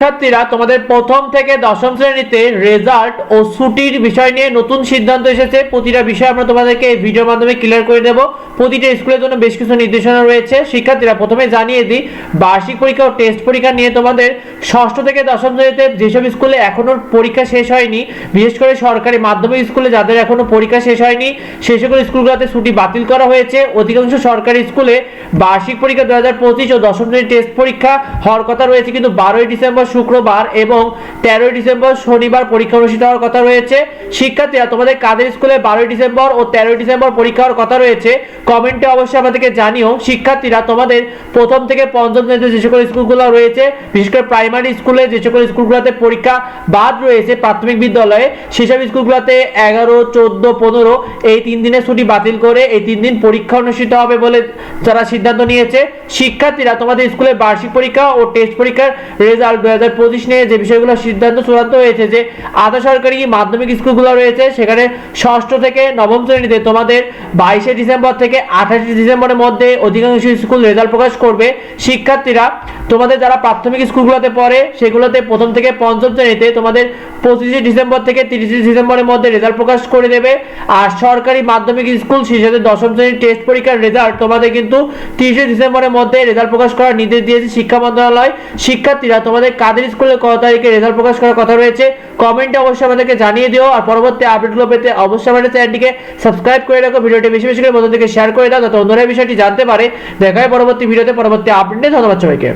শিক্ষার্থীরা তোমাদের প্রথম থেকে দশম শ্রেণীতে রেজাল্ট ও ছুটির বিষয় নিয়ে নতুন সিদ্ধান্ত এসেছে। প্রতিটা বিষয় আমরা তোমাদেরকে এই ভিডিওর মাধ্যমে ক্লিয়ার করে দেব। প্রতিটা স্কুলের জন্য বেশ কিছু নির্দেশনা রয়েছে। শিক্ষার্থীরা প্রথমে জানিয়ে দিই, বার্ষিক পরীক্ষা ও টেস্ট পরীক্ষা নিয়ে তোমাদের ষষ্ঠ থেকে দশম শ্রেণীতে যেসব স্কুলে এখনো পরীক্ষা শেষ হয়নি, বিশেষ করে সরকারি মাধ্যমিক স্কুলে যাদের এখনো পরীক্ষা শেষ হয়নি সেই সকল স্কুলগুলোতে ছুটি বাতিল করা হয়েছে। অধিকাংশ সরকারি স্কুলে বার্ষিক পরীক্ষা 2025 ও দশম শ্রেণীর টেস্ট পরীক্ষা হওয়ার কথা রয়েছে, কিন্তু 12ই ডিসেম্বর শুক্রবার এবং 13ই ডিসেম্বর শনিবার পরীক্ষা অনুষ্ঠিত হওয়ার কথা রয়েছে। শিক্ষার্থীরা তোমাদের কাদের স্কুলে 12ই ডিসেম্বর ও 13ই ডিসেম্বর পরীক্ষা হওয়ার কথা রয়েছে কমেন্টে অবশ্যই আমাদেরকে জানিও। শিক্ষার্থীরা তোমাদের প্রথম থেকে পঞ্চম শ্রেণীতে যে সকল স্কুলগুলো রয়েছে, বিশেষ করে প্রাইমারি স্কুলে যে সকল স্কুলগুলোতে পরীক্ষা বাদ রয়েছে প্রাথমিক বিদ্যালয়ে, সেসব স্কুলগুলোতে 11, 14, 15 এই 3 দিনের ছুটি বাতিল করে এই 3 দিন পরীক্ষা অনুষ্ঠিত হবে বলে তারা সিদ্ধান্ত নিয়েছে। শিক্ষার্থীরা তোমাদের স্কুলে বার্ষিক পরীক্ষা ও টেস্ট পরীক্ষার রেজাল্ট 2025 নিয়ে যে বিষয়গুলো সিদ্ধান্ত চূড়ান্ত হয়েছে, যে আধা সরকারি মাধ্যমিক স্কুলগুলো রয়েছে সেখানে ষষ্ঠ থেকে নবম শ্রেণীতে তোমাদের 22শে ডিসেম্বর থেকে 28শে ডিসেম্বরের মধ্যে অধিকাংশ স্কুল রেজাল্ট প্রকাশ করবে। শিক্ষার্থীরা তোমাদের যারা প্রাথমিক স্কুলগুলোতে পড়ে সেগুলোতে প্রথম থেকে পঞ্চম শ্রেণীতে তোমাদের 25শে ডিসেম্বর থেকে 30শে ডিসেম্বরের মধ্যে রেজাল্ট প্রকাশ করে দেবে। আর সরকারি মাধ্যমিক স্কুল সেই সাথে দশম শ্রেণীর টেস্ট পরীক্ষার রেজাল্ট তোমাদের কিন্তু 30শে ডিসেম্বরের মধ্যে রেজাল্ট প্রকাশ করার নির্দেশ দিয়েছে শিক্ষা মন্ত্রণালয়। শিক্ষার্থীরা তোমাদের কাদের স্কুলে কত তারিখে রেজাল্ট প্রকাশ করার কথা রয়েছে কমেন্টে অবশ্যই আমাদেরকে জানিয়ে দিও। আর পরবর্তী আপডেটগুলো পেতে অবশ্যই আমাদের চ্যানেলটিকে সাবস্ক্রাইব করে রাখো, ভিডিওটি বেশি বেশি করে বন্ধুদেরকে শেয়ার করে দাও যাতে অন্যরা এই বিষয়টি জানতে পারে। দেখা হয় পরবর্তী ভিডিওতে, পরবর্তী আপডেটে। ধন্যবাদ সবাইকে।